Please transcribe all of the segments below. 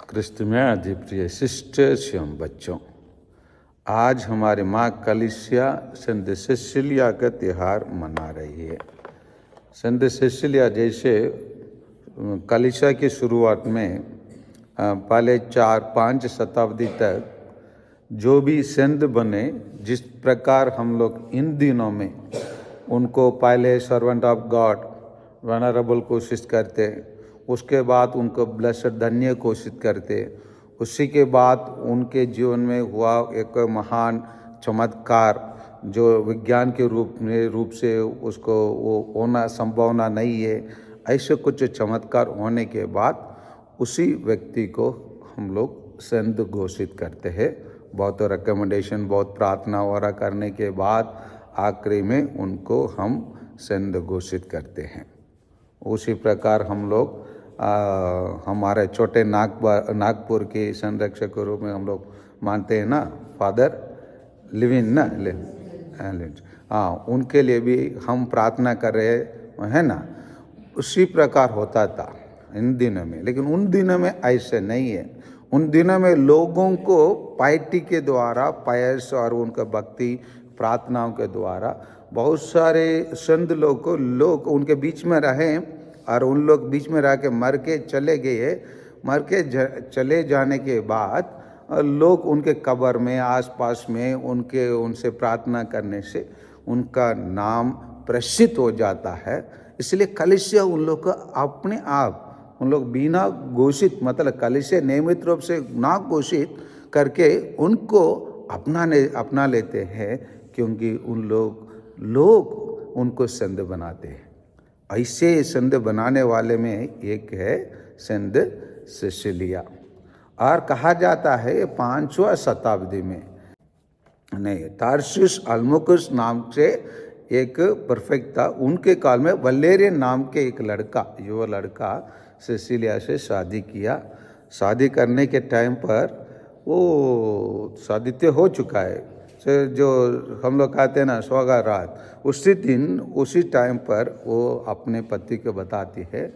क्रिस्त में अधिप्रिय सिस्टर्स एवं बच्चों, आज हमारी माँ कलीसिया संत सिसिलिया का त्यौहार मना रही है। संत सिसिलिया जैसे कलीसिया की शुरुआत में पहले 4-5 शताब्दी तक जो भी संत बने, जिस प्रकार हम लोग इन दिनों में उनको पहले सर्वेंट ऑफ गॉड वनरेबल कोशिश करते, उसके बाद उनको ब्लेसड धन्य कोशिश करते, उसी के बाद उनके जीवन में हुआ एक महान चमत्कार जो विज्ञान के रूप से उसको वो होना संभावना नहीं है, ऐसे कुछ चमत्कार होने के बाद उसी व्यक्ति को हम लोग संत घोषित करते हैं। बहुत रिकमेंडेशन, बहुत प्रार्थना वगैरह करने के बाद आखिरी में उनको हम संत घोषित करते हैं। उसी प्रकार हम लोग हमारे छोटे नागपुर के संरक्षक के रूप में हम लोग मानते हैं ना, फादर लिविन ना हाँ, उनके लिए भी हम प्रार्थना कर रहे हैं ना। उसी प्रकार होता था इन दिनों में, लेकिन उन दिनों में ऐसे नहीं है। उन दिनों में लोगों को पाइटी के द्वारा, पायस और उनका भक्ति प्रार्थनाओं के द्वारा बहुत सारे संत लोग को लोग उनके बीच में रहे और उन लोग बीच में रह के मर के चले गए। मर के चले जाने के बाद लोग उनके कब्र में आसपास में उनसे प्रार्थना करने से उनका नाम प्रसिद्ध हो जाता है। इसलिए कलीसिया उन लोग का अपने आप उन लोग बिना घोषित, मतलब कलीसिया नियमित रूप से ना घोषित करके उनको अपना लेते हैं, क्योंकि उन लोग उनको संत बनाते हैं। ऐसे संत बनाने वाले में एक है संत सिसिलिया, और कहा जाता है 5वीं शताब्दी में नहीं, तार्सियुस अल्मुकुस नाम से एक परफेक्ट था। उनके काल में वलेरियन नाम के एक लड़का, युवा लड़का सिसिलिया से शादी किया। शादी करने के टाइम पर वो शादी तो हो चुका है, जो हम लोग कहते हैं ना सौगात, उसी दिन उसी टाइम पर वो अपने पति को बताती है,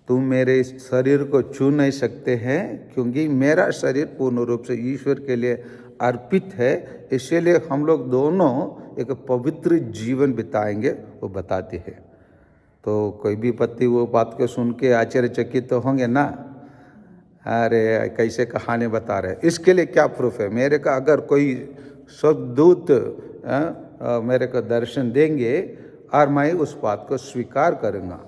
तुम मेरे शरीर को छू नहीं सकते हैं, क्योंकि मेरा शरीर पूर्ण रूप से ईश्वर के लिए अर्पित है, इसलिए हम लोग दोनों एक पवित्र जीवन बिताएंगे, वो बताती है। तो कोई भी पति वो बात को सुन के आश्चर्यचकित तो होंगे ना, अरे कैसे कहानी बता रहे। इसके लिए क्या प्रूफ है? मेरे का अगर कोई स्वर्गदूत मेरे को दर्शन देंगे और मैं उस बात को स्वीकार करूँगा।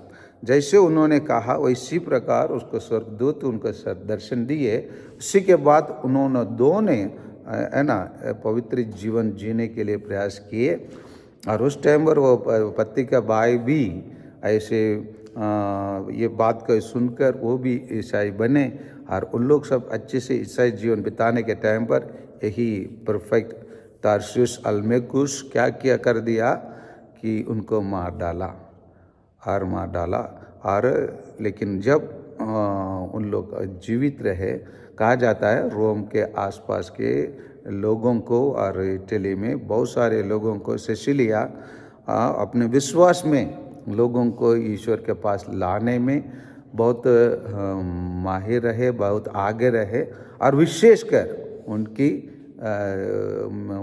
जैसे उन्होंने कहा वैसी प्रकार उसको स्वर्गदूत उनको दर्शन दिए। उसी के बाद उन्होंने दोनों है ना पवित्र जीवन जीने के लिए प्रयास किए, और उस टाइम पर वो पति का भाई भी ऐसे ये बात को सुनकर वो भी ईसाई बने, और उन लोग सब अच्छे से ईसाई जीवन बिताने के टाइम पर यही परफेक्ट तार्सियुस अल्मुकुस क्या किया कर दिया कि उनको मार डाला। और लेकिन जब उन लोग जीवित रहे, कहा जाता है रोम के आसपास के लोगों को और इटली में बहुत सारे लोगों को सिसिलिया अपने विश्वास में लोगों को ईश्वर के पास लाने में बहुत माहिर रहे, बहुत आगे रहे, और विशेषकर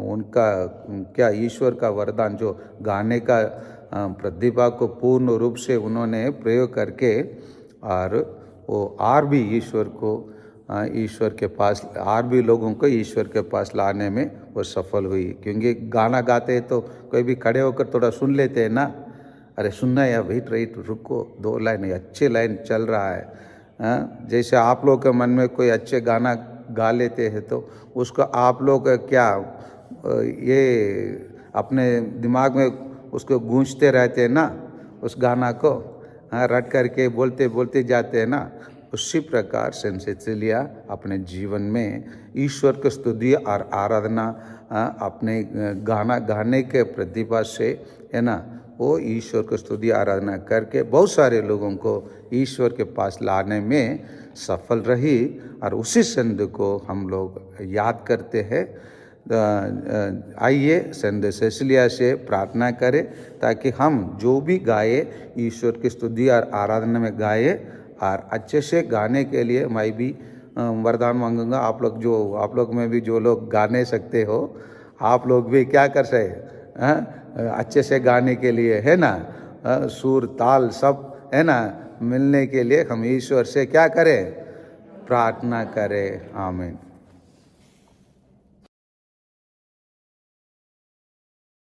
उनका क्या ईश्वर का वरदान जो गाने का प्रतिभा को पूर्ण रूप से उन्होंने प्रयोग करके, और वो और भी ईश्वर के पास और भी लोगों को ईश्वर के पास लाने में वो सफल हुई। क्योंकि गाना गाते हैं तो कोई भी खड़े होकर थोड़ा सुन लेते हैं ना, अरे सुनना है या वेट राइट, रुको 2 लाइन अच्छे लाइन चल रहा है। जैसे आप लोग के मन में कोई अच्छे गाना गा लेते हैं तो उसको आप लोग क्या ये अपने दिमाग में उसको गूंजते रहते हैं ना, उस गाना को रट करके बोलते जाते हैं ना। उसी प्रकार सेंट सिसिलिया अपने जीवन में ईश्वर की स्तुति और आराधना अपने गाना गाने के प्रतिभा से है ना, वो ईश्वर को स्तुति आराधना करके बहुत सारे लोगों को ईश्वर के पास लाने में सफल रही। और उसी संत को हम लोग याद करते हैं। आइए संत सिसिलिया से प्रार्थना करें ताकि हम जो भी गाए ईश्वर की स्तुति और आराधना में गाए, और अच्छे से गाने के लिए मैं भी वरदान मांगूंगा। आप लोग में भी जो लोग गाने सकते हो, आप लोग भी क्या कर सके, अच्छे से गाने के लिए, है ना, सुर ताल सब, है ना, मिलने के लिए हम ईश्वर से क्या करें, प्रार्थना करें। आमीन।